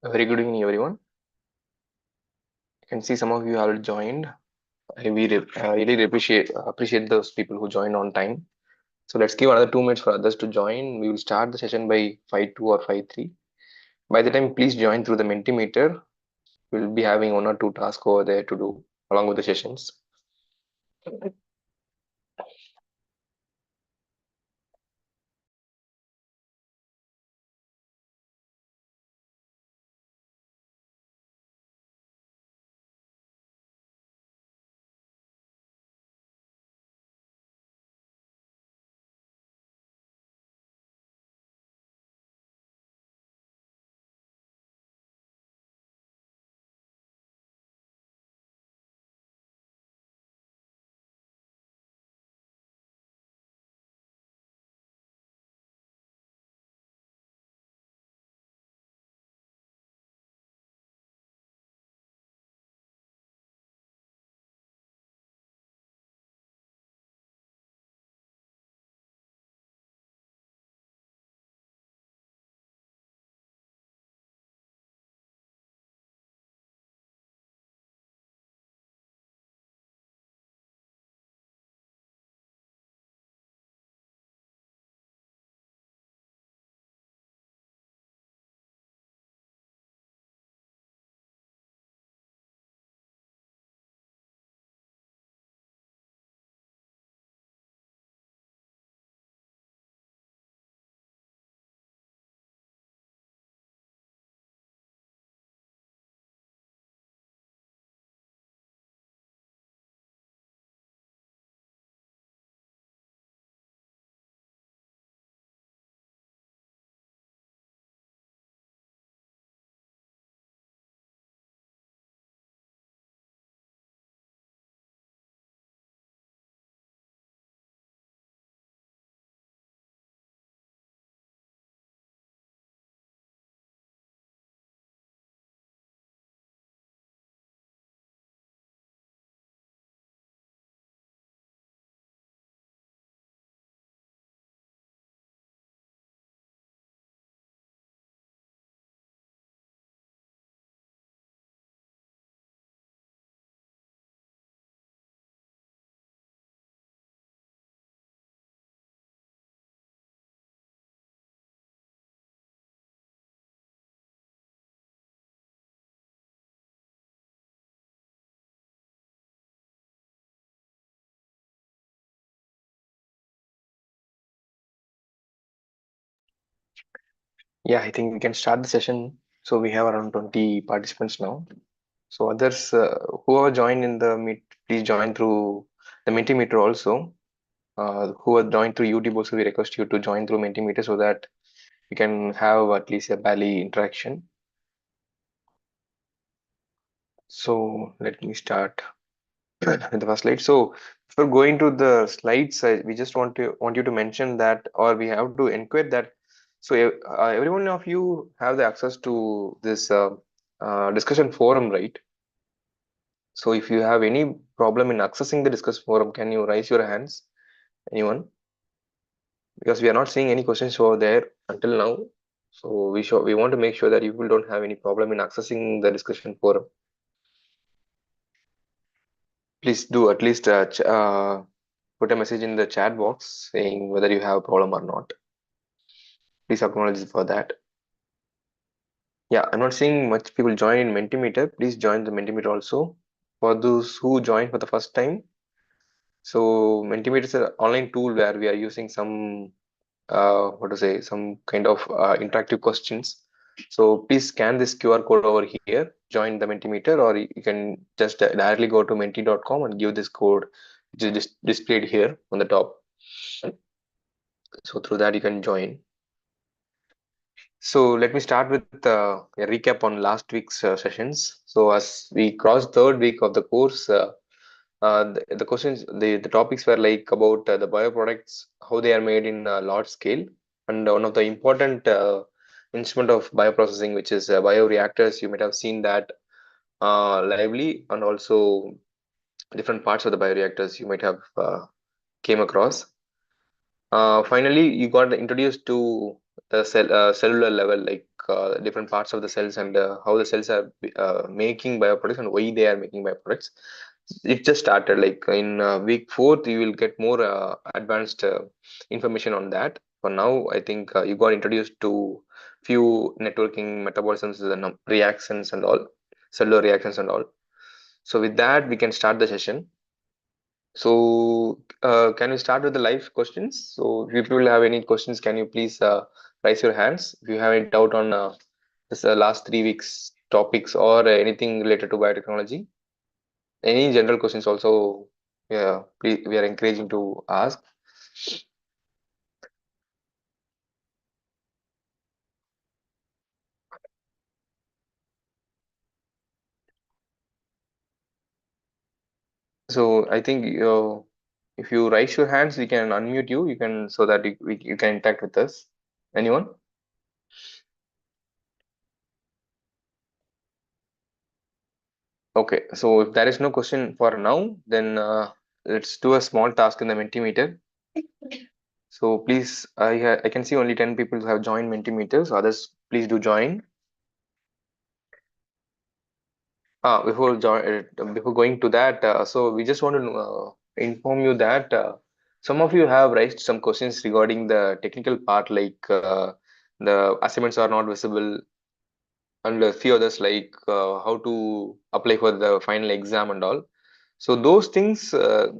A very good evening, everyone. I can see some of you have joined. I really appreciate those people who joined on time. So let's give another 2 minutes for others to join. We will start the session by 5:02 or 5:03. By the time, please join through the Mentimeter. We'll be having one or two tasks over there to do along with the sessions. Yeah, I think we can start the session. So we have around 20 participants now. So others, whoever joined in the meet, please join through the Mentimeter also. Who are joined through YouTube also, we request you to join through Mentimeter so that we can have at least a Bally interaction. So let me start with the first slide. So before going to the slides, we just want you to mention that, or we have to enquire that. So every one of you have the access to this discussion forum, right? So if you have any problem in accessing the discussion forum, can you raise your hands? Anyone? Because we are not seeing any questions over there until now. So we want to make sure that you people don't have any problem in accessing the discussion forum. Please do at least put a message in the chat box saying whether you have a problem or not. Please acknowledge for that. Yeah, I'm not seeing much people join in Mentimeter. Please join the Mentimeter also. For those who joined for the first time, so Mentimeter is an online tool where we are using some some kind of interactive questions. So please scan this QR code over here, join the Mentimeter, or you can just directly go to menti.com and give this code, which is displayed here on the top. So through that you can join. So let me start with a recap on last week's sessions. So as we crossed third week of the course, the questions, the topics were like about the bioproducts, how they are made in large scale, and one of the important instrument of bioprocessing, which is bioreactors. You might have seen that lively, and also different parts of the bioreactors you might have came across. Finally, you got introduced to the cellular level, like different parts of the cells and how the cells are making bioproducts and why they are making bioproducts. It just started. Like in week fourth, you will get more advanced information on that. For now, I think you got introduced to few networking metabolisms, the reactions and all, cellular reactions and all. So with that, we can start the session. So, can we start with the live questions? So, if you will have any questions, can you please raise your hands? If you have any doubt on this last 3 weeks topics or anything related to biotechnology, any general questions also, yeah, please, we are encouraging to ask. So, I think if you raise your hands, we can unmute you. You can so that you can interact with us. Anyone? Okay. So, if there is no question for now, then let's do a small task in the Mentimeter. So please, I can see only 10 people have joined Mentimeter. So others, please do join. Before going to that, so we just want to inform you that some of you have raised some questions regarding the technical part, like the assignments are not visible, and a few others like how to apply for the final exam and all. So those things, I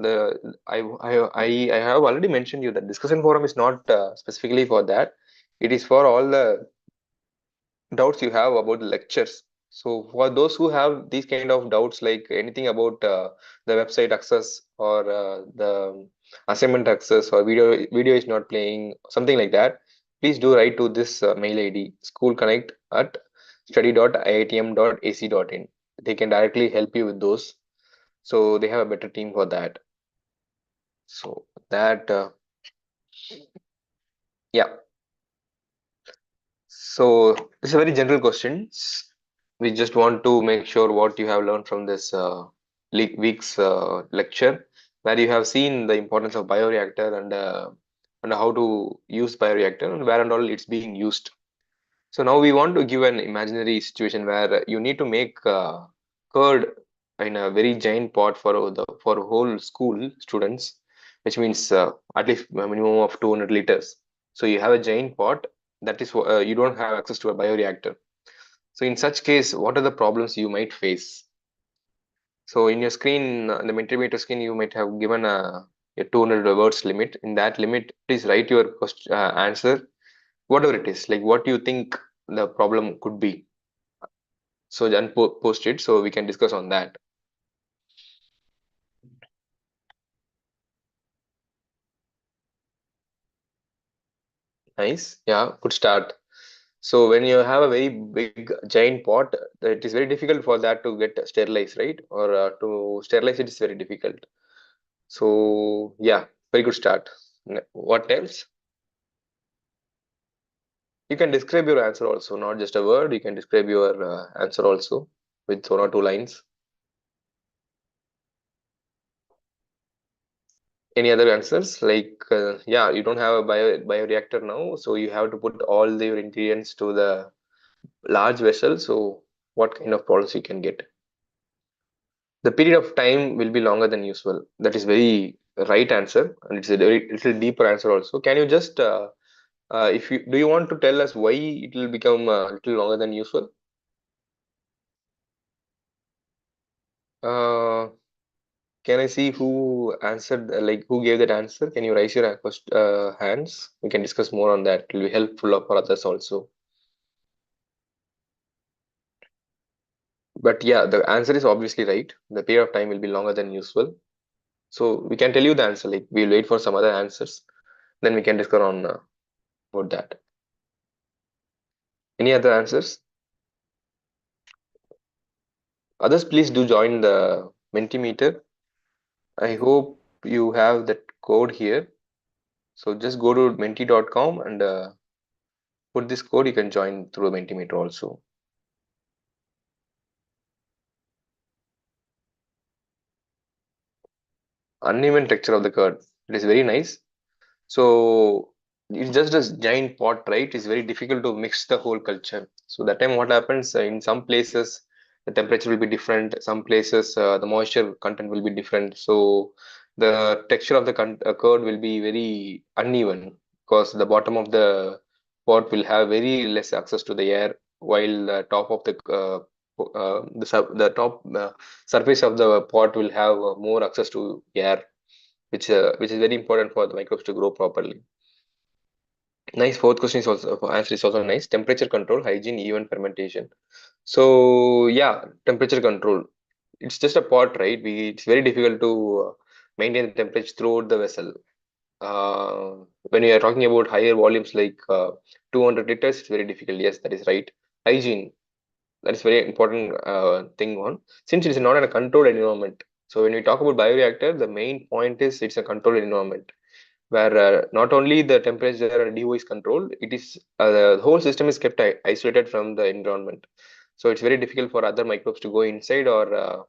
have already mentioned you that discussion forum is not specifically for that. It is for all the doubts you have about the lectures. So for those who have these kind of doubts, like anything about the website access or the assignment access or video is not playing, something like that, please do write to this mail ID schoolconnect@study.iitm.ac.in. They can directly help you with those. So they have a better team for that. So that yeah. So it's a very general questions. We just want to make sure what you have learned from this week's lecture, where you have seen the importance of bioreactor and how to use bioreactor and where and all it's being used. So now we want to give an imaginary situation where you need to make curd in a very giant pot for whole school students, which means at least a minimum of 200 liters. So you have a giant pot that is you don't have access to a bioreactor. So in such case, what are the problems you might face? So in your screen, in the Mentimeter screen, you might have given a 200 words limit. In that limit, please write your answer, whatever it is, like what you think the problem could be. So then post it so we can discuss on that. Nice. Yeah, good start. So when you have a very big giant pot, it is very difficult for that to get sterilized, right? Or to sterilize it is very difficult. So yeah, very good start. What else? You can describe your answer also, not just a word. You can describe your answer also with 1 or 2 lines. Any other answers? Like, yeah, you don't have a bioreactor now, so you have to put all your ingredients to the large vessel. So, what kind of problems you can get? The period of time will be longer than usual. That is very right answer, and it's a very little deeper answer also. Can you just, if you do, you want to tell us why it will become a little longer than usual? Uh, Can I see who answered, like who gave that answer? Can you raise your hands? We can discuss more on that. It will be helpful for others also. But yeah, the answer is obviously right. The period of time will be longer than usual. So we can tell you the answer. Like we'll wait for some other answers. Then we can discuss on about that. Any other answers? Others, please do join the Mentimeter. I hope you have that code here. So just go to menti.com and put this code. You can join through Mentimeter also. Uneven texture of the curd. It is very nice. So it's just a giant pot, right? It's very difficult to mix the whole culture. So that time what happens, in some places the temperature will be different, some places the moisture content will be different, so the texture of the curd will be very uneven because the bottom of the pot will have very less access to the air, while the top of the top surface of the pot will have more access to air, which is very important for the microbes to grow properly. Nice. Fourth question is also answer is also nice. Temperature control, hygiene, even fermentation. So yeah, temperature control. It's just a pot, right? It's very difficult to maintain the temperature throughout the vessel. When we are talking about higher volumes like 200 liters, it's very difficult. Yes, that is right. Hygiene, that is very important thing one. Since it is not in a controlled environment. So when we talk about bioreactor, the main point is it's a controlled environment where not only the temperature and DO is controlled, it is the whole system is kept isolated from the environment. So it's very difficult for other microbes to go inside, or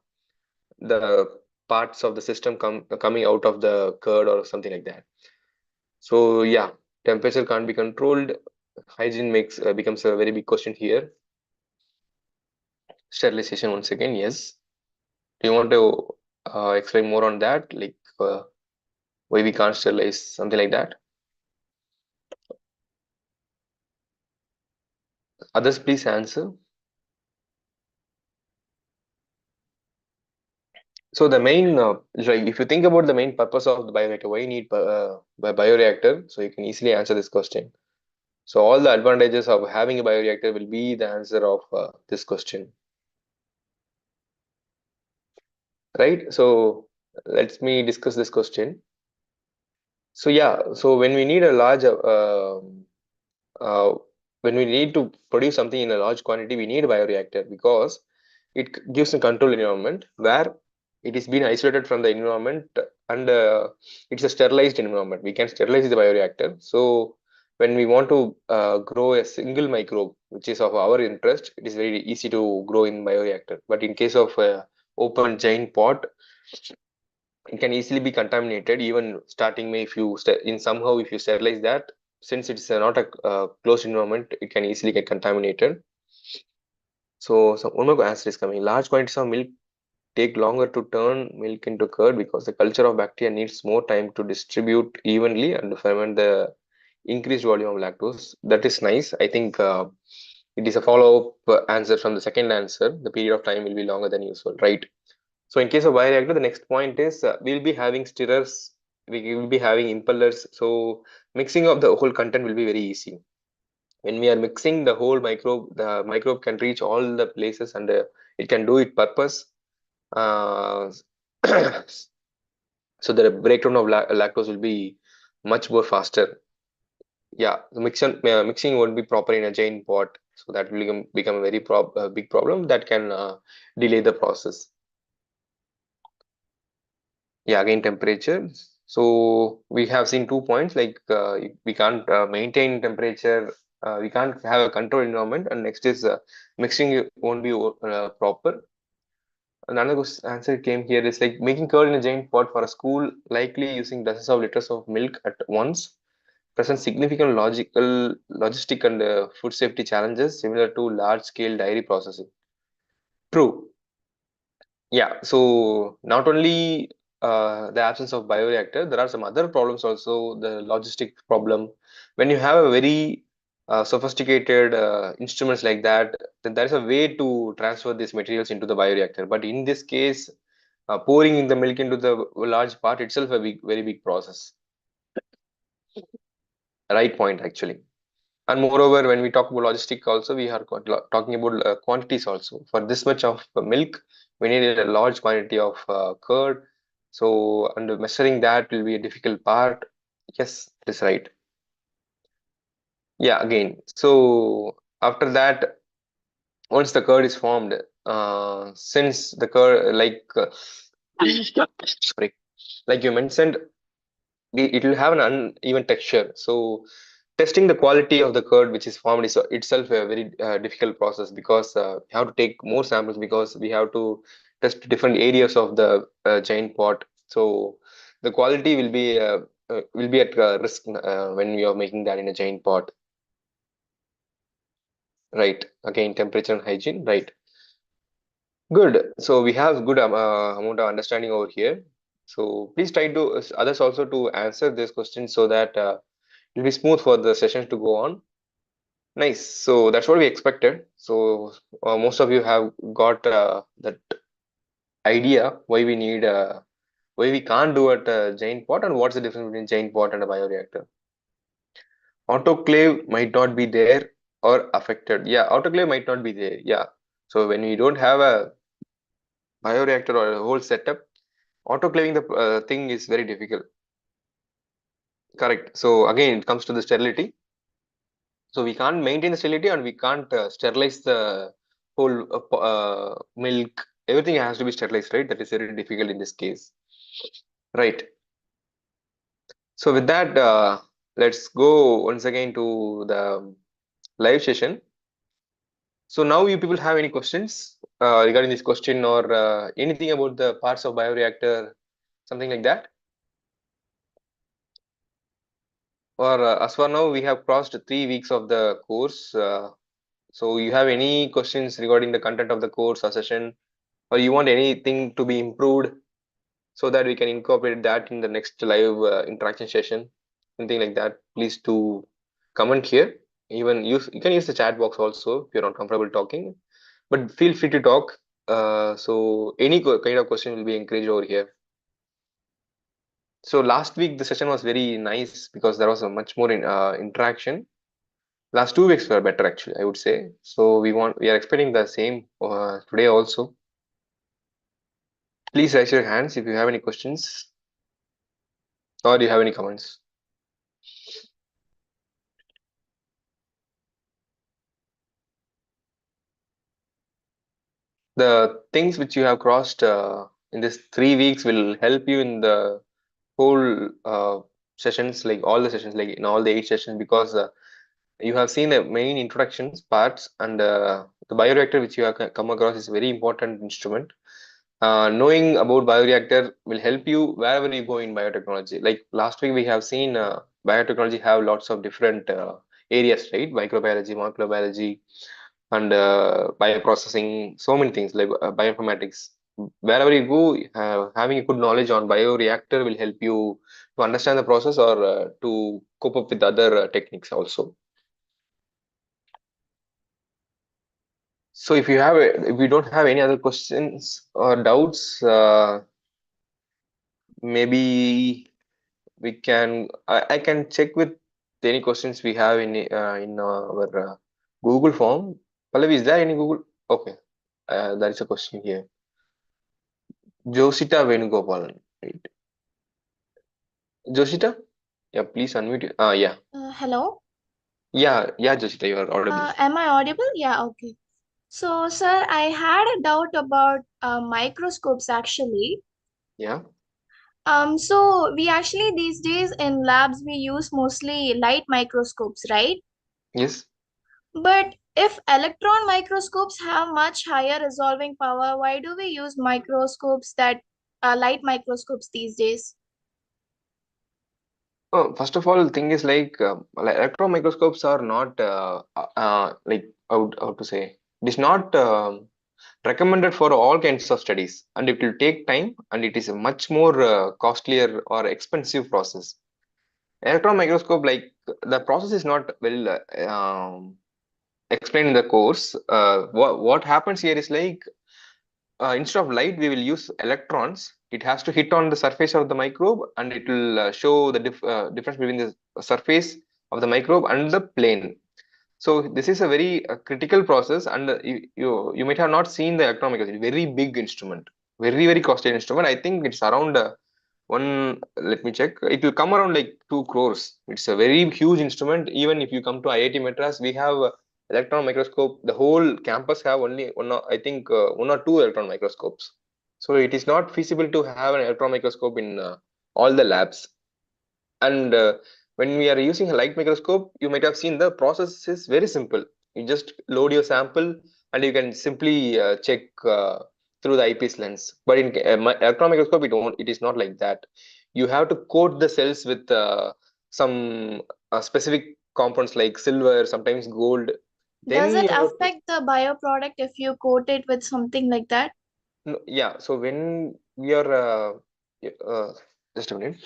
the parts of the system coming out of the curd or something like that. So yeah, temperature can't be controlled. Hygiene makes becomes a very big question here. Sterilization once again, yes. Do you want to explain more on that, like why we can't sterilize something like that? Others, please answer. So the main, like if you think about the main purpose of the bioreactor, why you need bioreactor? So you can easily answer this question. So all the advantages of having a bioreactor will be the answer of this question, right? So let me discuss this question. So yeah, so when we need a large, uh, when we need to produce something in a large quantity, we need a bioreactor because it gives a controlled environment where it is being isolated from the environment, and it's a sterilized environment. We can sterilize the bioreactor. So when we want to grow a single microbe, which is of our interest, it is very easy to grow in bioreactor. But in case of open giant pot, it can easily be contaminated. Even starting may if you in somehow if you sterilize that, since it's not a closed environment, it can easily get contaminated. So one more answer is coming. Large quantities of milk take longer to turn milk into curd because the culture of bacteria needs more time to distribute evenly and to ferment the increased volume of lactose. That is nice. I think it is a follow-up answer from the second answer. The period of time will be longer than usual, right? So in case of bioreactor, the next point is we'll be having stirrers, we will be having impellers. So mixing of the whole content will be very easy. When we are mixing the microbe can reach all the places, and it can do it purpose. Uh, so the breakdown of lactose will be much more faster. Yeah, the mixing won't be proper in a giant pot, so that will become a very big problem that can delay the process. Yeah, again temperature. So we have seen 2 points, like we can't maintain temperature, we can't have a controlled environment, and next is mixing won't be proper. Another answer came here is like making curd in a giant pot for a school, likely using dozens of liters of milk at once, presents significant logistic and food safety challenges similar to large scale dairy processing. True. Yeah, so not only the absence of bioreactor, there are some other problems also. The logistic problem. When you have a very sophisticated instruments like that, then there is a way to transfer these materials into the bioreactor. But in this case, pouring in the milk into the large part itself a very big process. Right point, actually. And moreover, when we talk about logistic also, we are talking about quantities also. For this much of milk, we need a large quantity of curd. So, and measuring that will be a difficult part. Yes, that is right. Yeah, again. So after that, once the curd is formed, since the curd, sorry, like you mentioned, it will have an uneven texture. So testing the quality of the curd which is formed is itself a very difficult process, because we have to take more samples, because we have to test different areas of the giant pot. So the quality will be will be at risk when we are making that in a giant pot, right? Again, temperature and hygiene, right? Good. So we have good amount of understanding over here. So please try to others also to answer this question so that it'll be smooth for the sessions to go on. Nice. So that's what we expected. So most of you have got that idea why we can't do it giant pot and what's the difference between giant pot and a bioreactor. Autoclave might not be there or affected. Yeah, autoclave might not be there. Yeah. So when we don't have a bioreactor or a whole setup, autoclaving the thing is very difficult. Correct. So again, it comes to the sterility. So we can't maintain the sterility and we can't sterilize the whole milk. Everything has to be sterilized, right? That is very difficult in this case. Right. So with that, let's go once again to the live session. So now you people have any questions regarding this question or anything about the parts of bioreactor, something like that? Or as for now, we have crossed 3 weeks of the course. So you have any questions regarding the content of the course or session, or you want anything to be improved so that we can incorporate that in the next live interaction session, something like that? Please do comment here. Even you can use the chat box also if you're not comfortable talking, but feel free to talk. So any kind of question will be encouraged over here. So last week the session was very nice because there was a much more interaction. Last 2 weeks were better actually, I would say. So we are expecting the same today also. Please raise your hands if you have any questions or do you have any comments. The things which you have crossed in this 3 weeks will help you in the whole sessions, like all the sessions, like in all the 8 sessions, because you have seen the main introductions parts and the bioreactor which you have come across is a very important instrument. Knowing about bioreactor will help you wherever you go in biotechnology. Like last week we have seen biotechnology have lots of different areas, right? Microbiology, molecular biology, and bioprocessing, so many things like bioinformatics. Wherever you go, having a good knowledge on bioreactor will help you to understand the process or to cope up with other techniques also. So if you don't have any other questions or doubts, maybe we can I can check with any questions we have in our Google form. Pallavi, is there any Google? Okay, there is a question here. Josita Venugopalan, right? Josita? Yeah, please unmute. Yeah. Hello. Yeah, Josita, you are audible. Am I audible? Yeah, okay. So, sir, I had a doubt about microscopes actually. Yeah. So we actually these days in labs we use mostly light microscopes, right? Yes. But if electron microscopes have much higher resolving power, why do we use microscopes that light microscopes these days? First of all, the thing is like electron microscopes are not like how to say it is not recommended for all kinds of studies, and it will take time and it is a much more costlier or expensive process. Electron microscope, like the process is not well explained in the course. What happens here is like instead of light we will use electrons. It has to hit on the surface of the microbe and it will show the difference between the surface of the microbe and the plane. So this is a very critical process, and you might have not seen the electron microscope. It's a very big instrument, very costly instrument. I think it's around one. Let me check. It will come around like 2 crores. It's a very huge instrument. Even if you come to IIT Madras, we have electron microscope. The whole campus have only one. I think one or two electron microscopes. So it is not feasible to have an electron microscope in all the labs. And when we are using a light microscope, you might have seen the process is very simple. You just load your sample and you can simply check through the eyepiece lens. But in electron microscope, it is not like that. you have to coat the cells with some specific compounds like silver, sometimes gold. Does Then it you have to, affect the bioproduct if you coat it with something like that? no, yeah. So when we are just a minute.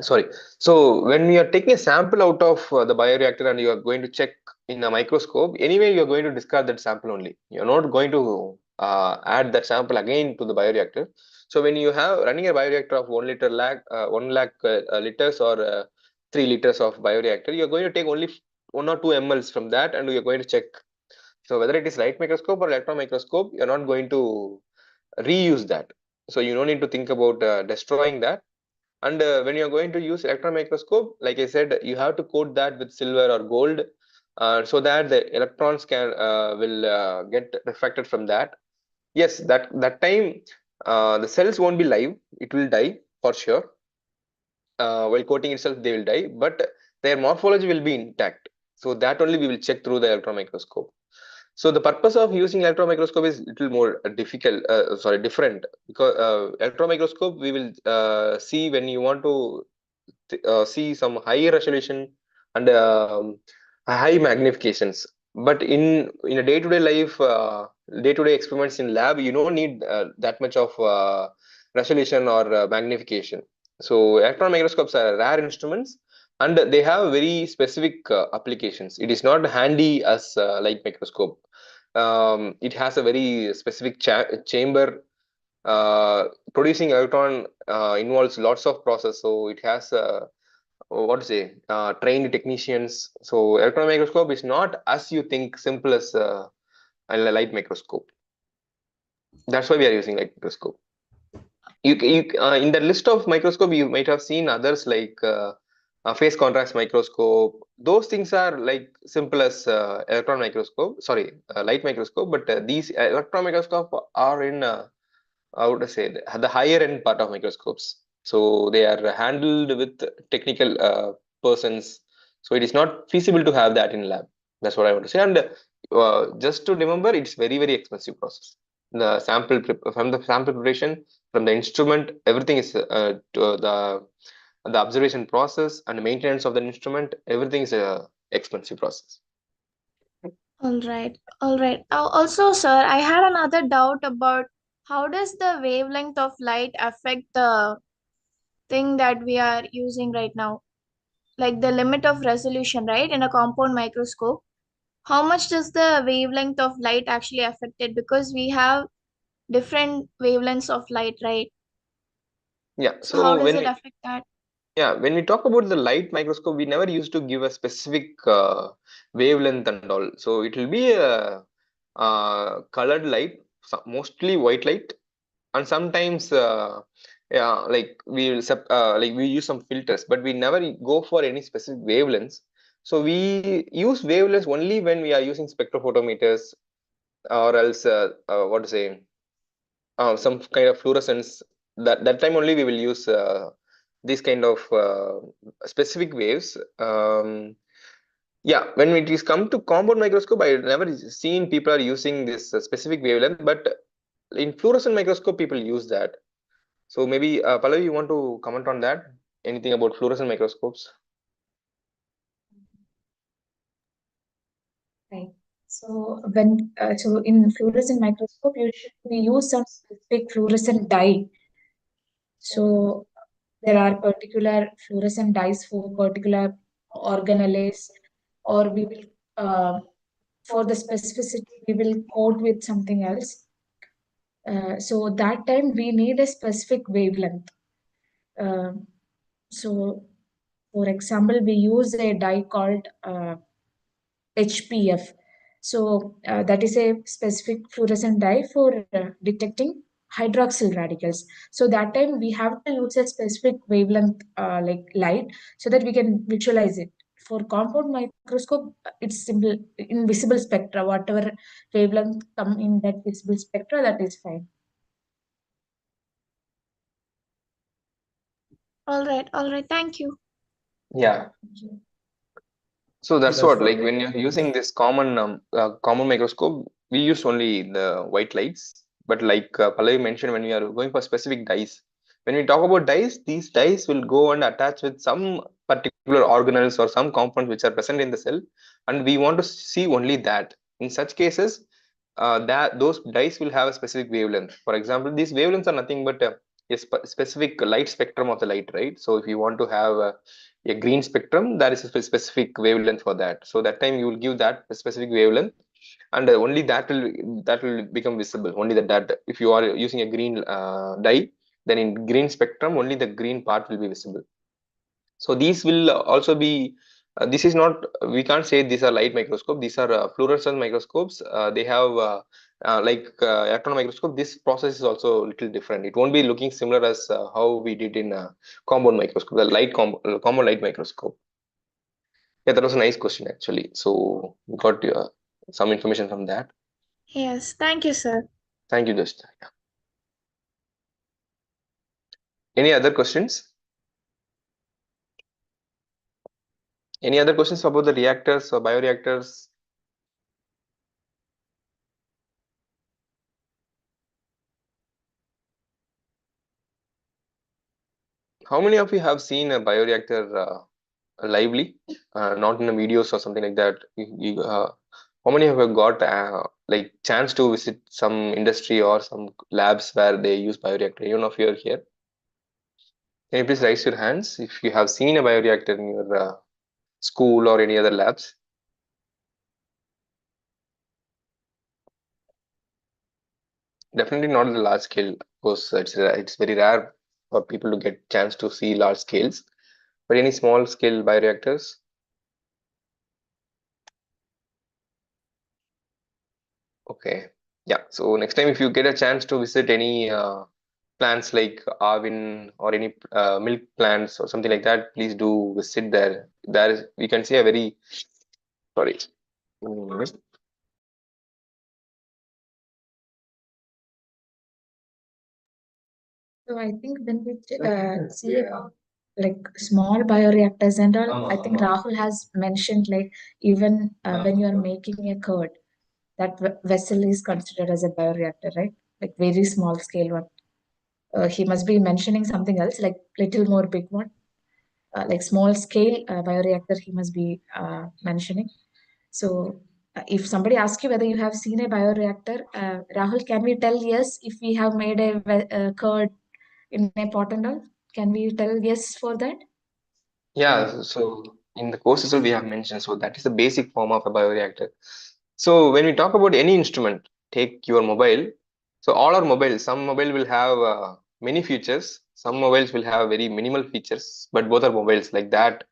Sorry. So when we are taking a sample out of the bioreactor and you are going to check in a microscope, anyway, you are going to discard that sample only. You're not going to add that sample again to the bioreactor. So when you have running a bioreactor of 1 lakh liters or 3 liters of bioreactor, you're going to take only 1 or 2 mLs from that, and you're going to check. So whether it is light microscope or electron microscope, you're not going to reuse that. So you don't need to think about destroying that. And when you're going to use electron microscope, like I said, you have to coat that with silver or gold, so that the electrons can will get refracted from that. Yes, that time the cells won't be live; it will die for sure. While coating itself, they will die, but their morphology will be intact. So that only we will check through the electron microscope. So the purpose of using electron microscope is little more difficult, different, because electron microscope we will see when you want to see some high resolution and high magnifications. But in a day-to-day life, day-to-day experiments in lab, you don't need that much of resolution or magnification. So electron microscopes are rare instruments, and they have very specific applications. It is not handy as light microscope. It has a very specific chamber. Producing electron involves lots of process, so it has what to say, trained technicians. So electron microscope is not as you think simple as a light microscope. That's why we are using light microscope. In the list of microscope, you might have seen others like phase contrast microscope. Those things are like simple as electron microscope. Sorry, light microscope. But these electron microscope are in I would say the higher end part of microscopes. So they are handled with technical persons. So it is not feasible to have that in lab. That's what I want to say. And just to remember, it's very expensive process. The from the sample preparation, from the instrument, everything is to the observation process and maintenance of the instrument. Everything is a expensive process. All right, all right. Also, sir, I had another doubt about how does the wavelength of light affect the thing that we are using right now? Like the limit of resolution, right? In a compound microscope, how much does the wavelength of light actually affect it? Because we have different wavelengths of light, right? Yeah. So how So does it affect that? when we talk about the light microscope, we never used to give a specific wavelength and all. So it will be a colored light, mostly white light, and sometimes yeah, like like we use some filters, but we never go for any specific wavelengths. So we use wavelengths only when we are using spectrophotometers, or else what to say, some kind of fluorescence. That time only we will use these kind of specific waves. Yeah, when it is come to compound microscope, I never seen people are using this specific wavelength, but in fluorescent microscope people use that. So maybe Pallavi, you want to comment on that? Anything about fluorescent microscopes? Right. So when so in fluorescent microscope, usually we use some specific fluorescent dye. So there are particular fluorescent dyes for particular organelles, or we will for the specificity we will coat with something else. So that time we need a specific wavelength. Uh, so for example, we use a dye called HPF. So that is a specific fluorescent dye for detecting hydroxyl radicals. So that time we have to use a specific wavelength like light so that we can visualize it. For compound microscope, it's simple invisible spectra. Whatever wavelength come in that visible spectra, that is fine. All right. Thank you. Yeah. Thank you. So that's what, like when you're using this common microscope, we use only the white lights. But like Pallavi mentioned, when we are going for specific dyes, When we talk about dyes, these dyes will go and attach with some particular organelles or some compounds which are present in the cell, and we want to see only that. In such cases, that those dyes will have a specific wavelength. For example, these wavelengths are nothing but a specific light spectrum of the light, right? So if you want to have a green spectrum, there is a specific wavelength for that. So that time you will give that specific wavelength, and only that will become visible. Only that if you are using a green dye, then in green spectrum only the green part will be visible. So these will also be this is not, we can't say these are light microscope, these are fluorescent microscopes. They have like electron microscope. This process is also a little different. It won't be looking similar as how we did in compound microscope, the common light microscope. Yeah, that was a nice question actually. So we got some information from that. Yes, thank you, sir. Thank you, Just. Yeah. Any other questions? Any other questions about the reactors or bioreactors? How many of you have seen a bioreactor lively, not in the videos or something like that? How many of you have got like chance to visit some industry or some labs where they use bioreactor? Anyone of you are here? Can you please raise your hands if you have seen a bioreactor in your school or any other labs? Definitely not at a large scale. Of course, it's very rare for people to get chance to see large scales. But any small scale bioreactors? Okay. Yeah. So next time, if you get a chance to visit any plants like Arvin or any milk plants or something like that, please do visit there. There is, we can see a very, sorry. Mm, So I think when we see about like small bioreactors and all, I think Rahul has mentioned like even when you are making a curd, that vessel is considered as a bioreactor, right? Like very small scale one. He must be mentioning something else, like little more big one, like small scale bioreactor. He must be mentioning. So if somebody asks you whether you have seen a bioreactor, Rahul, can we tell yes if we have made a curd in a pot and all? Can we tell yes for that? yeah. So in the course as well, we have mentioned. So that is the basic form of a bioreactor. So when we talk about any instrument, take your mobile. So all our mobiles, some mobile will have many features. Some mobiles will have very minimal features, but both are mobiles like that.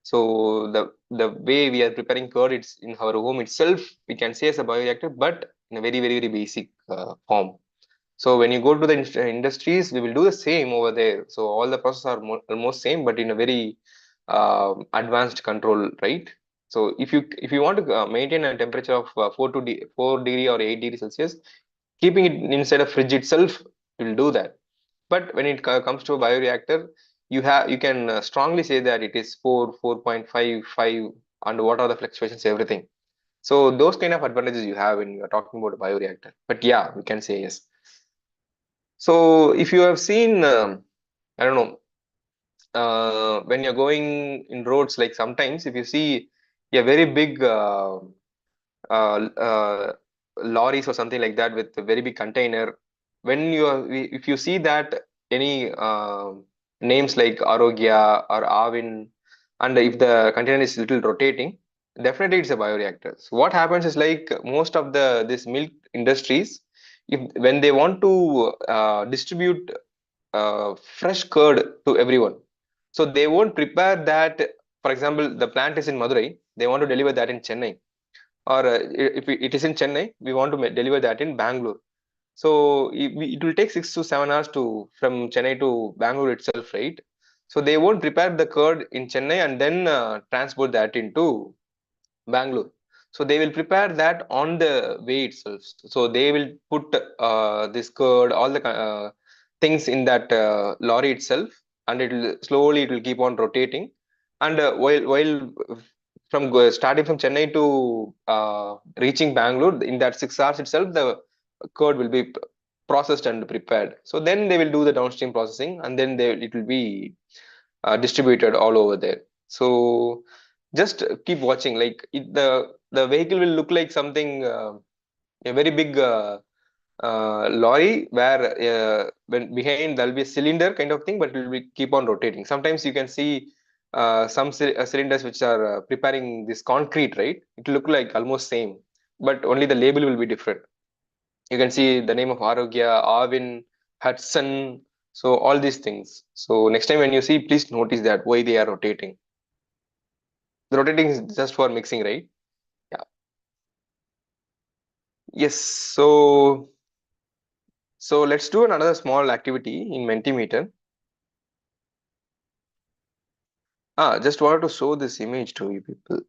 So the way we are preparing curd, it's in our home itself, we can say as a bioreactor, but in a very basic form. So when you go to the industries, we will do the same over there. So all the processes are almost same, but in a very advanced control, right? So if you want to maintain a temperature of 4 degree or 8 degree Celsius, keeping it inside a fridge itself will do that. But when it comes to a bioreactor, you can strongly say that it is 4.55, and what are the fluctuations, everything. So those kind of advantages you have when you are talking about a bioreactor. But yeah, we can say yes. So if you have seen, I don't know, when you're going in roads, like sometimes if you see a very big uh, uh, lorries or something like that with a very big container, when if you see that any names like Arogya or Avin, and if the container is little rotating, definitely it's a bioreactor. So what happens is like most of the this milk industries, if when they want to distribute fresh curd to everyone, so they won't prepare that. For example, the plant is in Madurai, they want to deliver that in Chennai, or if it is in Chennai, we want to deliver that in Bangalore. So it will take 6 to 7 hours to from Chennai to Bangalore itself, right? So they won't prepare the curd in Chennai and then transport that into Bangalore. So they will prepare that on the way itself. So they will put this curd, all the things in that lorry itself, and it will keep on rotating. And while from starting from Chennai to reaching Bangalore, in that 6 hours itself, the curd will be processed and prepared. So then they will do the downstream processing, and then it will be distributed all over there. So just keep watching. Like the vehicle will look like something, a very big lorry, where when behind there'll be a cylinder kind of thing, but it will be keep on rotating. Sometimes you can see some cylinders which are preparing this concrete, right? It will look like almost same, but only the label will be different. You can see the name of Arogya, Arvin, Hudson, so all these things. So next time when you see, please notice that why they are rotating. The rotating is just for mixing, right? Yeah. Yes. So let's do another small activity in Mentimeter. Just wanted to show this image to you people.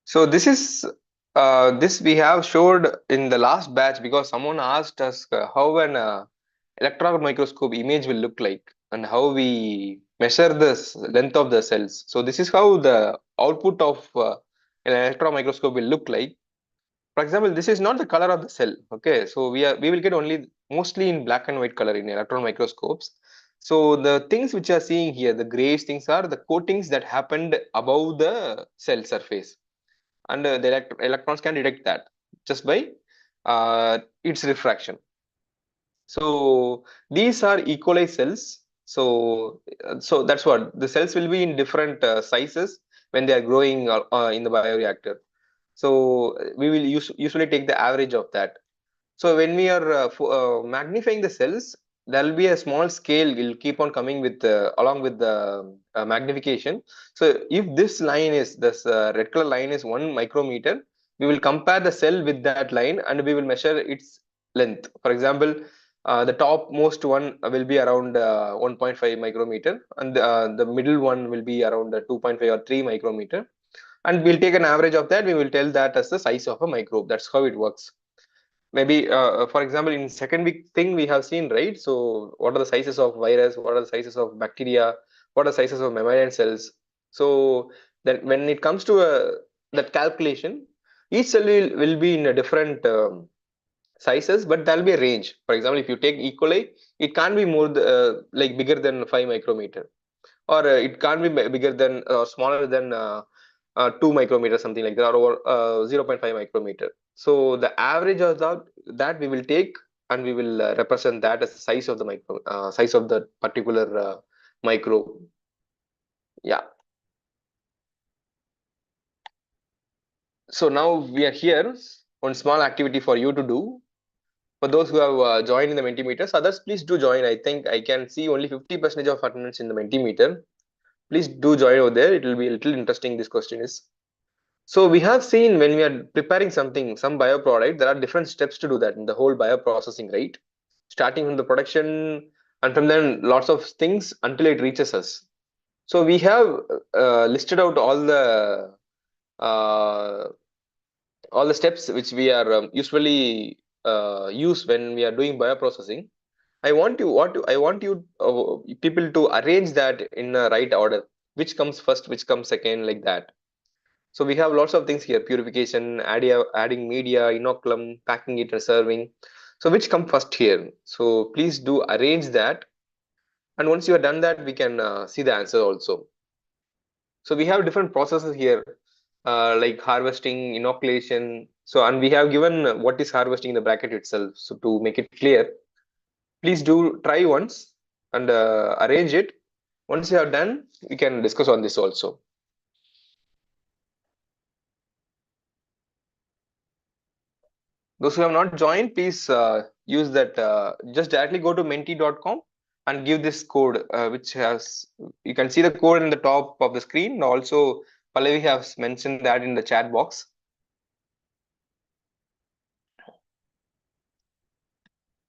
So this we have showed in the last batch because someone asked us how an electron microscope image will look like and how we measure the length of the cells. So this is how the output of an electron microscope will look like. For example, this is not the color of the cell. Okay, so we will get only mostly in black and white color in electron microscopes. So the things which you are seeing here, the grayish things, are the coatings that happened above the cell surface, and the electrons can detect that just by its refraction. So these are E. coli cells. So that's what the cells will be in different sizes when they are growing in the bioreactor. So we will usually take the average of that. So when we are magnifying the cells, there will be a small scale will keep on coming with along with the magnification. So if this line is this red color line is 1 micrometer, we will compare the cell with that line and we will measure its length. For example, the topmost one will be around 1.5 micrometer, and the middle one will be around 2.5 or 3 micrometer. And we'll take an average of that. We will tell that as the size of a microbe. That's how it works. Maybe for example, in second week thing we have seen, right? So what are the sizes of virus, what are the sizes of bacteria, what are the sizes of mammalian cells? So that when it comes to that calculation, each cell will be in a different sizes, but there'll be a range. For example, if you take E. coli, it can't be more like bigger than 5 micrometer, or it can't be bigger than smaller than 2 micrometer, something like that, or 0.5 micrometer. So the average of that we will take, and we will represent that as the size of the size of the particular microbe. Yeah. So now we are here. One small activity for you to do. For those who have joined in the Mentimeters, others please do join. I think I can see only 50% of attendance in the Mentimeter. Please do join over there. It will be a little interesting. This question is. So we have seen when we are preparing something, some bioproduct, there are different steps to do that in the whole bioprocessing, right? Starting from the production, and from then lots of things until it reaches us. So we have listed out uh, all the steps which we are usually use when we are doing bioprocessing. I want you people to arrange that in the right order. Which comes first, which comes second, like that. So we have lots of things here: purification, adding media, inoculum, packing it and serving. So which come first here? So please do arrange that. And once you have done that, we can see the answer also. So we have different processes here, like harvesting, inoculation. So, and we have given what is harvesting in the bracket itself. So to make it clear, please do try once and arrange it. Once you have done, we can discuss on this also. Those who have not joined, please use that. Just directly go to menti.com and give this code, which has, you can see the code in the top of the screen. Also, Pallavi has mentioned that in the chat box.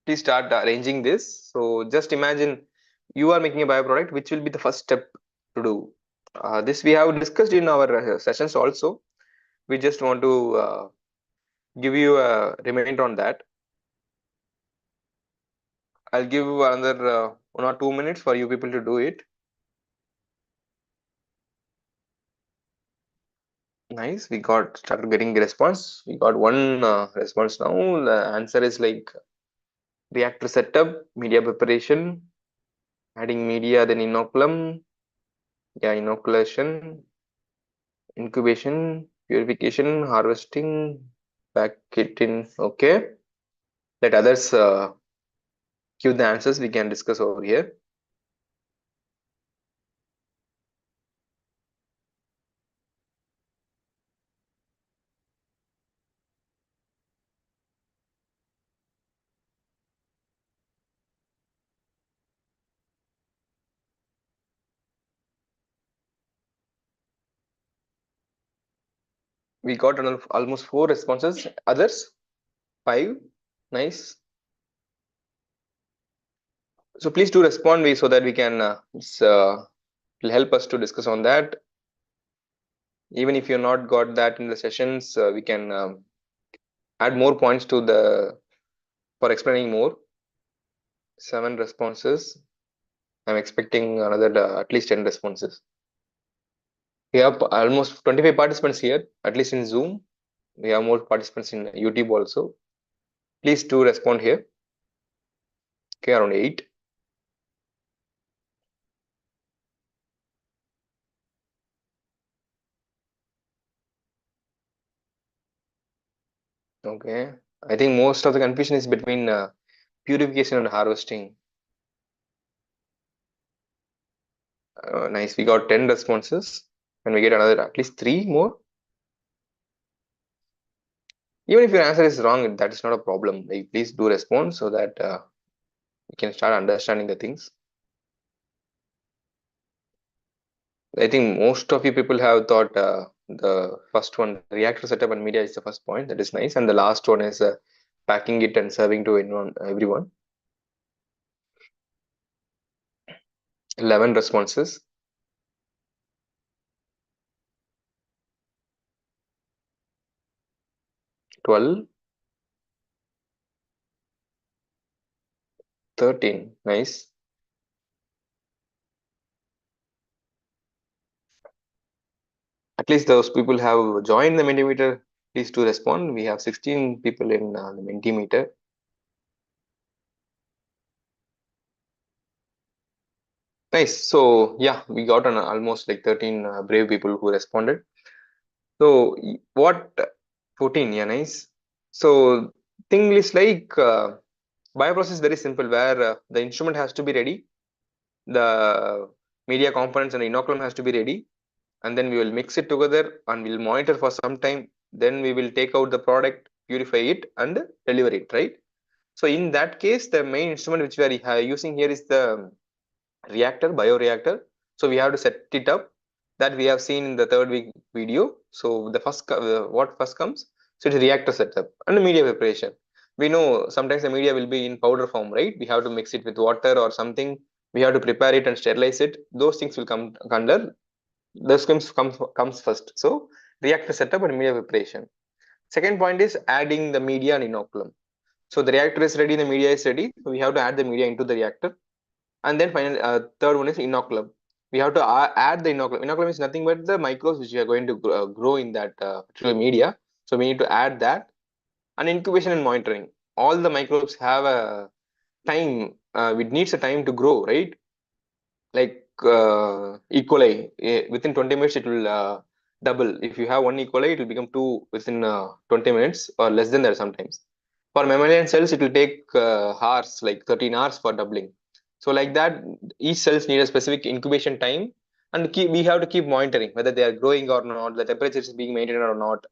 Please start arranging this. So just imagine you are making a bioproduct, which will be the first step to do. This we have discussed in our sessions also. We just want to give you a reminder on that. I'll give you another 1 or 2 minutes for you people to do it. Nice. We got started getting the response. We got one response now. The answer is like reactor setup, media preparation, adding media, then inoculum, yeah, inoculation, incubation, purification, harvesting, pack it in. Okay, let others give the answers. We can discuss over here. We got almost 4 responses. Others 5. Nice. So please do respond so that we can will help us to discuss on that. Even if you're not got that in the sessions, we can add more points to the for explaining more. 7 responses. I'm expecting another at least 10 responses. We have almost 25 participants here, at least in Zoom. We have more participants in YouTube also. Please do respond here. Okay, around 8. Okay, I think most of the confusion is between purification and harvesting. Nice, we got 10 responses. Can we get another at least 3 more? Even if your answer is wrong, that is not a problem. Like, please do respond so that we can start understanding the things. I think most of you people have thought the first one, reactor setup and media, is the first point. That is nice. And the last one is packing it and serving to everyone. 11 responses. 12. 13. Nice. At least those people have joined the Mentimeter. Please do respond. We have 16 people in the Mentimeter. Nice. So yeah, we got an almost like 13 brave people who responded. So what 14? Yeah, nice. So thing is like bioprocess is very simple, where the instrument has to be ready, the media components and inoculum has to be ready, and then we will mix it together and we'll monitor for some time. Then we will take out the product, purify it, and deliver it. Right. So in that case, the main instrument which we are using here is the reactor, bioreactor. So we have to set it up, that we have seen in the third week video. So the first what first comes, so it's reactor setup and the media preparation. We know sometimes the media will be in powder form, right? We have to mix it with water or something. We have to prepare it and sterilize it. Those things will come under, those comes first. So reactor setup and media preparation. Second point is adding the media and inoculum. So the reactor is ready, the media is ready, so we have to add the media into the reactor. And then finally, third one is inoculum. We have to add the inoculum. Inoculum is nothing but the microbes which are going to grow in that particular media. So we need to add that. And incubation and monitoring. All the microbes have a time. It needs a time to grow, right? Like E. coli, within 20 minutes it will double. If you have one E. coli, it will become two within 20 minutes or less than that sometimes. For mammalian cells, it will take hours, like 13 hours for doubling. So like that, each cells need a specific incubation time, and we have to keep monitoring whether they are growing or not, the temperature is being maintained or not,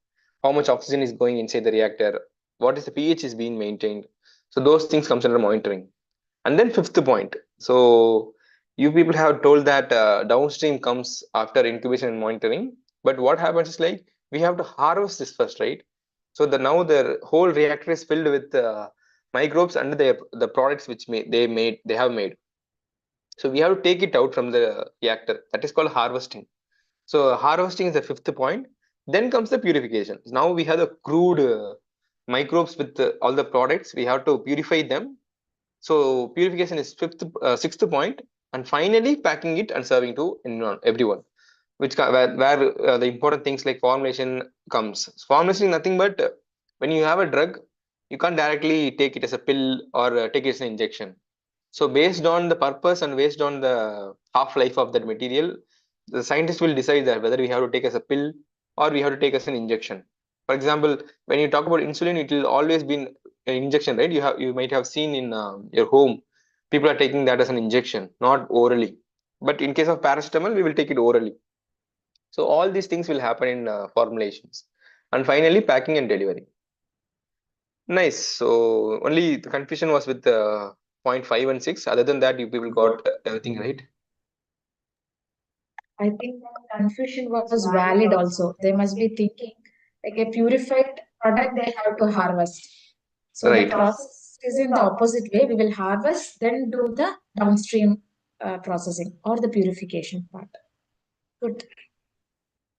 how much oxygen is going inside the reactor, what is the pH is being maintained. So those things comes under monitoring. And then fifth point. So you people have told that downstream comes after incubation and monitoring. But what happens is like we have to harvest this first, right? So now the whole reactor is filled with microbes and the products which they have made. So we have to take it out from the reactor. That is called harvesting. So harvesting is the fifth point. Then comes the purification. Now we have the crude microbes with all the products. We have to purify them. So purification is sixth point, and finally packing it and serving to everyone. Where the important things like formulation comes. Formulation is nothing but when you have a drug, you can't directly take it as a pill or take it as an injection. So based on the purpose and based on the half-life of that material, the scientist will decide that whether we have to take as a pill or we have to take as an injection. For example, when you talk about insulin, it will always be an injection, right? You might have seen in your home, people are taking that as an injection, not orally. But in case of paracetamol, we will take it orally. So all these things will happen in formulations. And finally, packing and delivery. Nice. So only the confusion was with point 5 and 6. Other than that, you people got everything right. I think that confusion was valid also. They must be thinking like a purified product they have to harvest. So the Right. process is in the opposite way. We will harvest, then do the downstream processing or the purification part. Good.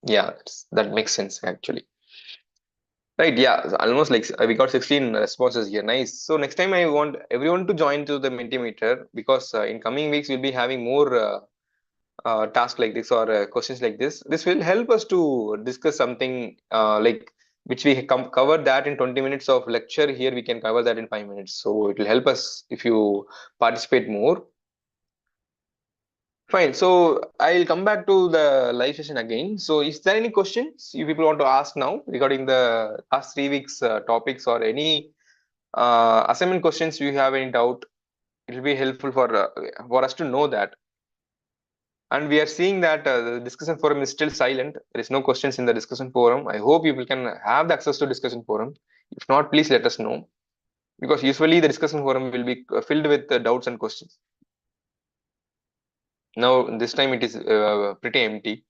Yeah, that makes sense actually. Right. Yeah. Almost like we got 16 responses here. Nice. So next time I want everyone to join to the Mentimeter because in coming weeks we'll be having more tasks like this or questions like this. This will help us to discuss something like which we covered that in 20 minutes of lecture. Here we can cover that in 5 minutes. So it will help us if you participate more. Fine. So I'll come back to the live session again. So is there any questions you people want to ask now regarding the last 3 weeks topics or any assignment questions? Do you have any doubt? It will be helpful for us to know that. And we are seeing that the discussion forum is still silent. There is no questions in the discussion forum. I hope you can have the access to discussion forum. If not, please let us know. Because usually the discussion forum will be filled with doubts and questions. Now, this time it is pretty empty.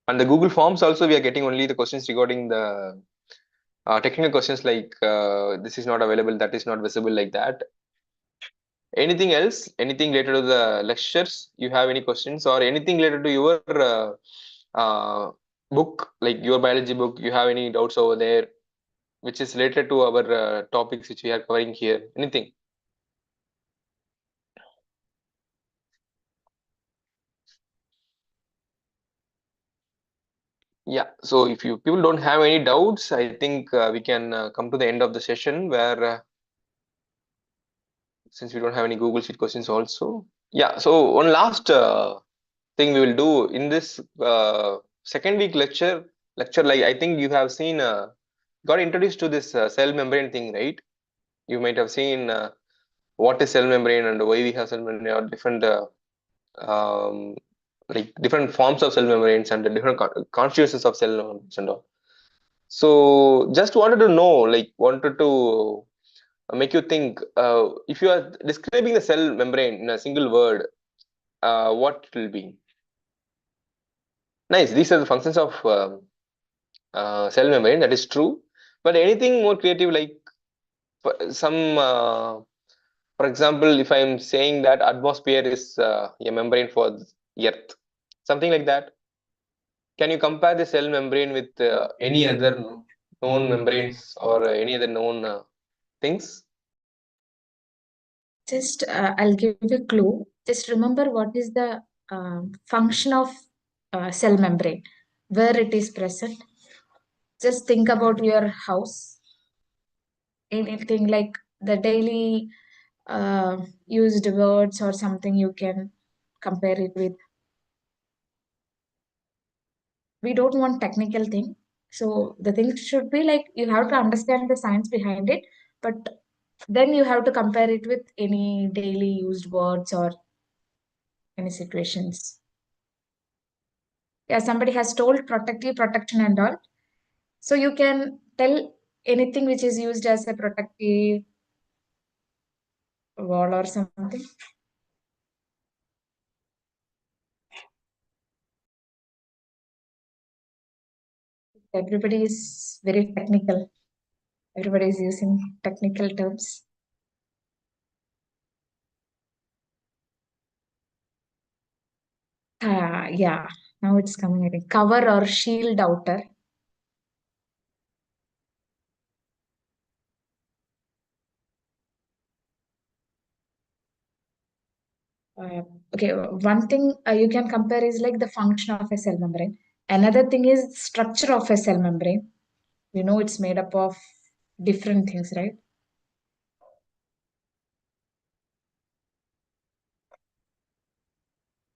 And the Google Forms also, we are getting only the questions regarding the technical questions like this is not available, that is not visible, like that. Anything else? Anything related to the lectures? You have any questions or anything related to your book, like your biology book? You have any doubts over there, which is related to our topics which we are covering here? Anything? Yeah. So if you people don't have any doubts, I think we can come to the end of the session where since we don't have any Google Sheet questions also. Yeah. So one last thing we will do in this second week lecture like I think you have seen got introduced to this cell membrane thing, right? You might have seen what is cell membrane and why we have cell membrane or different um, like different forms of cell membranes and the different constitutions of cell membranes and all. So just wanted to know, like wanted to make you think if you are describing the cell membrane in a single word, what it will be? Nice. These are the functions of cell membrane. That is true. But anything more creative, like some, for example, if I'm saying that atmosphere is a membrane for the Earth, something like that. Can you compare the cell membrane with any other known membranes or any other known things? Just I'll give a clue. Just remember what is the function of cell membrane, where it is present. Just think about your house. Anything like the daily used words or something you can compare it with. We don't want technical thing. So the thing should be like you have to understand the science behind it, but then you have to compare it with any daily used words or any situations. Yeah, somebody has told protective protection and all. So you can tell anything which is used as a protective wall or something. Everybody is very technical. Everybody is using technical terms. Yeah, now it's coming. I think cover or shield outer. Okay, one thing you can compare is like the function of a cell membrane. Another thing is structure of a cell membrane. You know, it's made up of different things, right?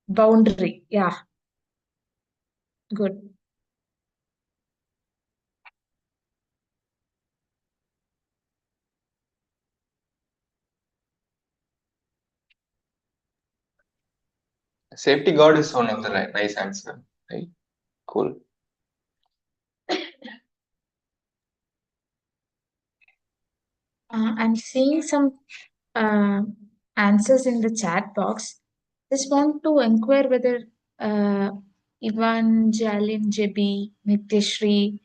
Boundary. Yeah. Good. Safety guard is one of the nice answer. Right? Cool. I'm seeing some answers in the chat box. Just want to inquire whether Evangeline, JB, Nityashri,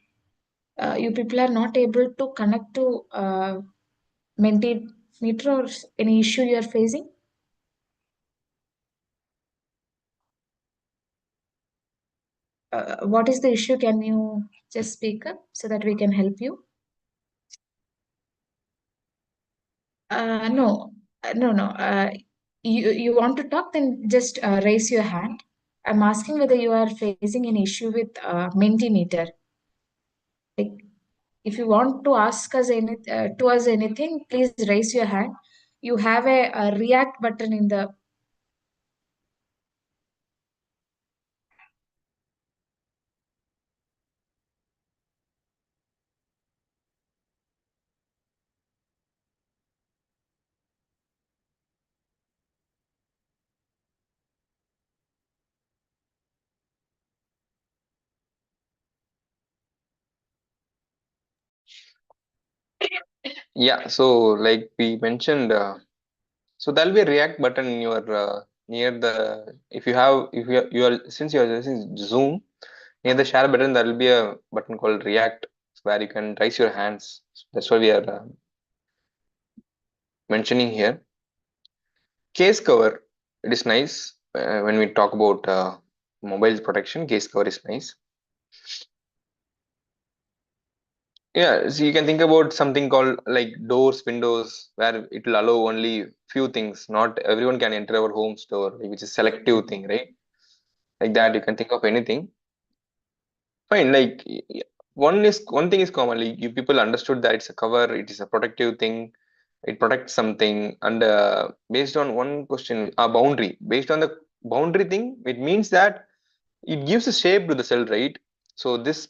you people are not able to connect to Mentimeter or any issue you are facing? What is the issue? Can you just speak up so that we can help you? No, no. You want to talk? Then just raise your hand. I'm asking whether you are facing an issue with Mentimeter. Like, if you want to ask us to us anything, please raise your hand. You have a react button in the. Yeah, so like we mentioned, so there'll be a react button in your near the if you have if you are since you are using Zoom, near the share button there will be a button called react where you can raise your hands. That's what we are mentioning here. Case cover, it is nice when we talk about mobile protection. Case cover is nice. Yeah, so you can think about something called like doors, windows, where it will allow only few things. Not everyone can enter our home's door, which is selective thing, right? Like that, you can think of anything. Fine, like one thing is common. Like you people understood that it's a cover, it is a protective thing, it protects something, and based on one question, a boundary. Based on the boundary thing, it means that it gives a shape to the cell, right? So this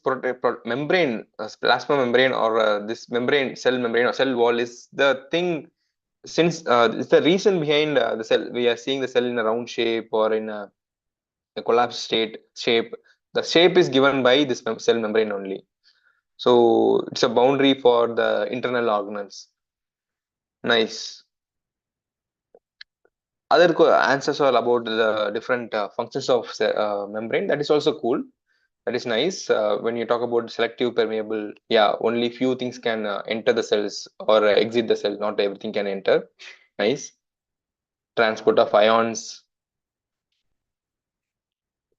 membrane, plasma membrane, or this membrane, cell membrane or cell wall is the thing. Since it's the reason behind the cell, we are seeing the cell in a round shape or in a collapsed state shape. The shape is given by this cell membrane only. So it's a boundary for the internal organelles. Nice. Other answers are about the different functions of membrane. That is also cool. That is nice. When you talk about selective permeable, yeah, only few things can enter the cells or exit the cell. Not everything can enter. Nice. Transport of ions.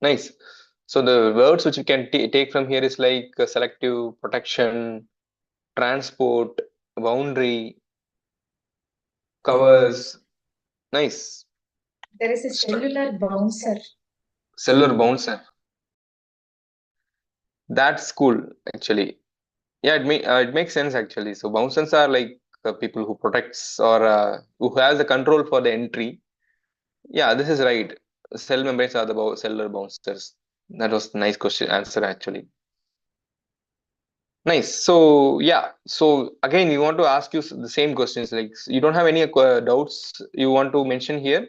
Nice. So the words which you can take from here is like selective, protection, transport, boundary, covers. Nice. There is a cellular bouncer. Cellular bouncer. That's cool, actually. Yeah, it makes sense actually. So bouncers are like people who protects or who has the control for the entry. Yeah, this is right. Cell membranes are the cellular bouncers. That was a nice question answer actually. Nice. So yeah. So again, we want to ask you the same questions. Like you don't have any doubts you want to mention here?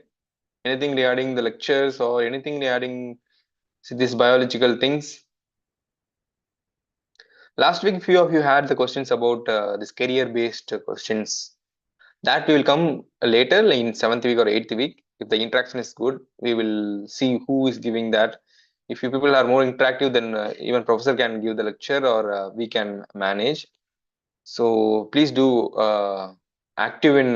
Anything regarding the lectures or anything regarding these biological things? Last week, few of you had the questions about this career-based questions. That will come later, like in 7th week or 8th week. If the interaction is good, we will see who is giving that. If you people are more interactive, then even professor can give the lecture or we can manage. So please do active in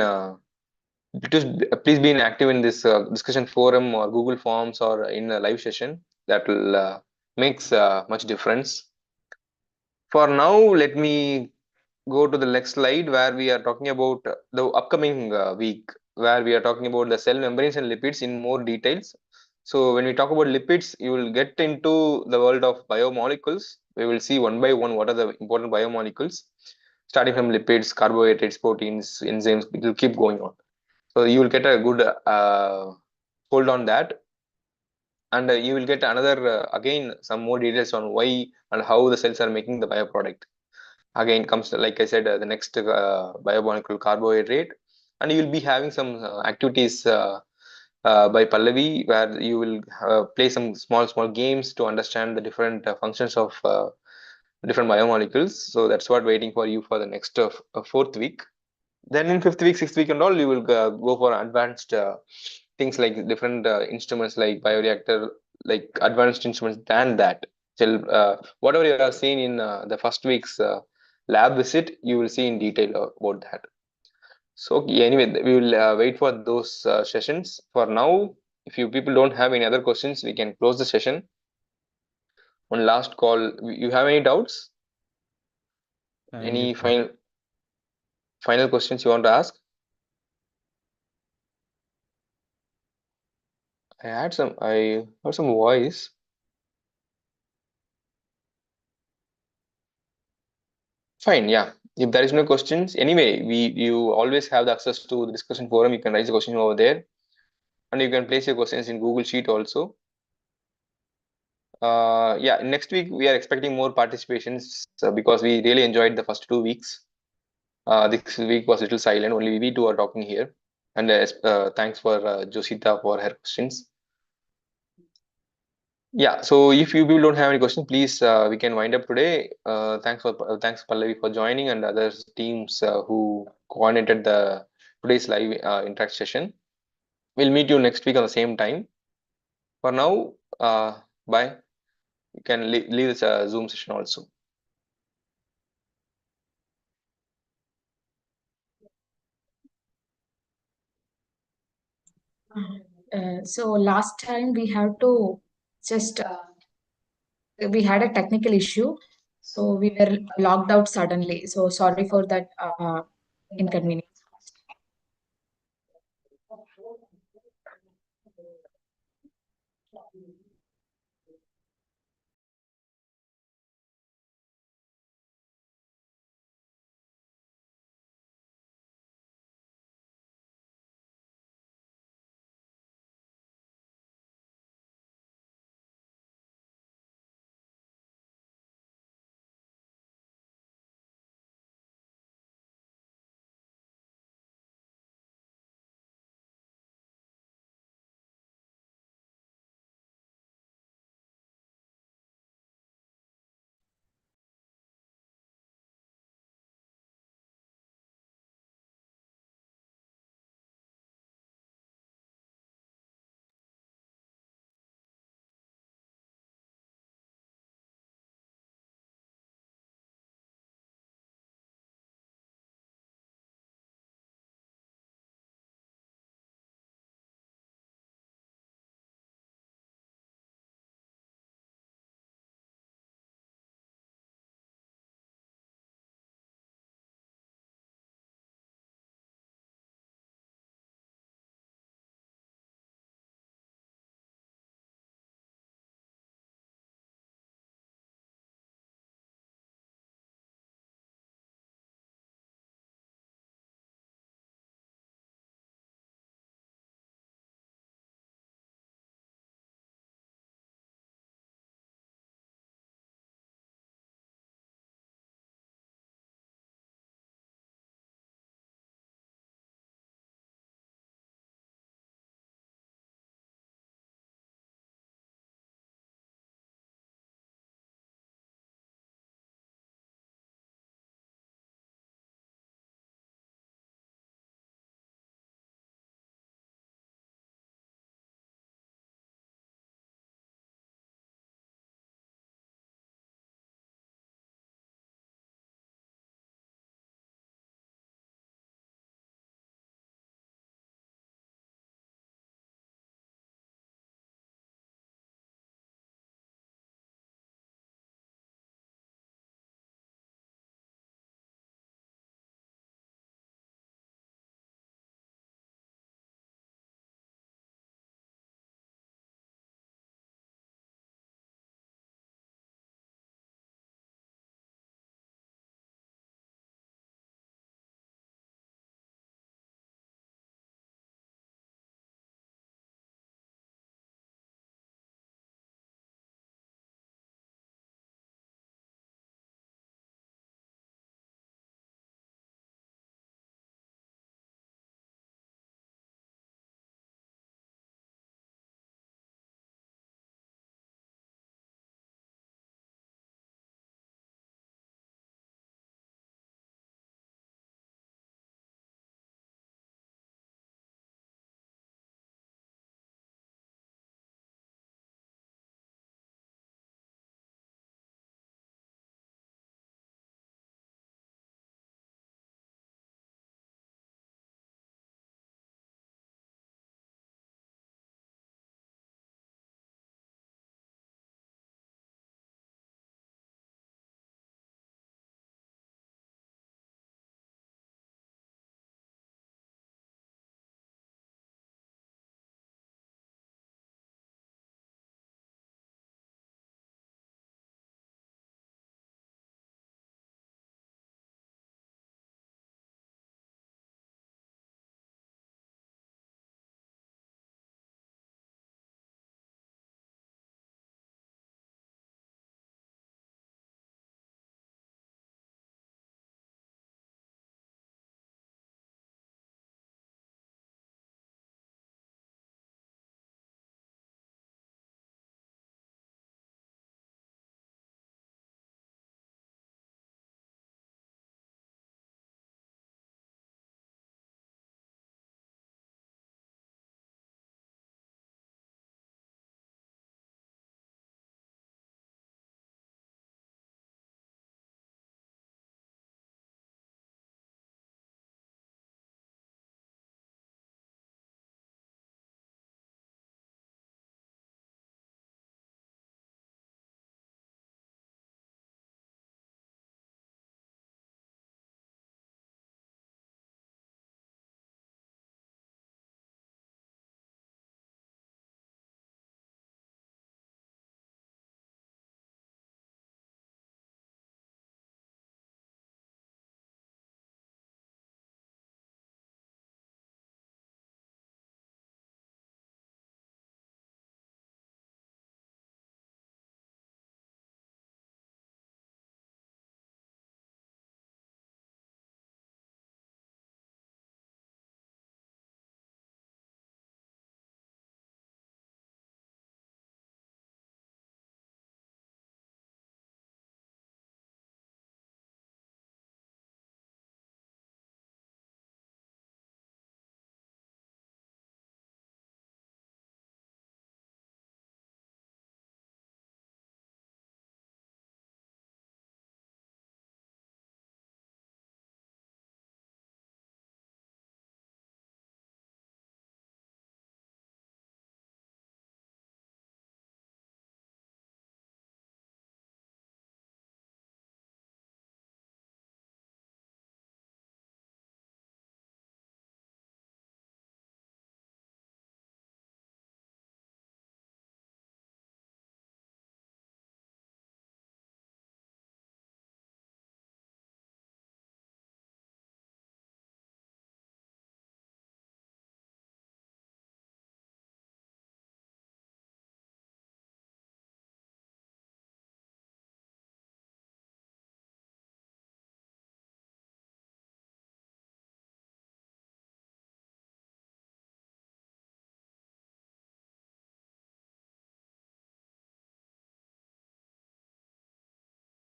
please be active in this discussion forum or Google Forms or in a live session. That will makes much difference. For now, let me go to the next slide where we are talking about the upcoming week, where we are talking about the cell membranes and lipids in more details. So when we talk about lipids, you will get into the world of biomolecules. We will see one by one what are the important biomolecules, starting from lipids, carbohydrates, proteins, enzymes. It will keep going on. So you will get a good hold on that. and you will get another again some more details on why and how the cells are making the bioproduct. Again comes like I said, the next biomolecule carbohydrate, and you will be having some activities by Pallavi, where you will play some small games to understand the different functions of different biomolecules. So that's what waiting for you for the next fourth week. Then in fifth week, sixth week, and all, you will go for advanced things like different instruments like bioreactor, like advanced instruments than that. Till whatever you have seen in the first week's lab visit, you will see in detail about that. So okay, anyway, we will wait for those sessions. For now, if you people don't have any other questions, we can close the session. One last call. You have any doubts? Any final questions you want to ask? I heard some voice. Fine, yeah. If there is no questions, anyway, you always have the access to the discussion forum. You can raise the question over there, and you can place your questions in Google Sheet also. Yeah, next week we are expecting more participations because we really enjoyed the first 2 weeks. This week was a little silent. Only we two are talking here. And thanks for Josita for her questions. Yeah, so if you people don't have any questions, please we can wind up today. Thanks Pallavi for joining and other teams who coordinated the today's live interact session. We'll meet you next week on the same time. For now, bye. You can leave this Zoom session also. So last time we had to just we had a technical issue, so we were logged out suddenly. So sorry for that inconvenience.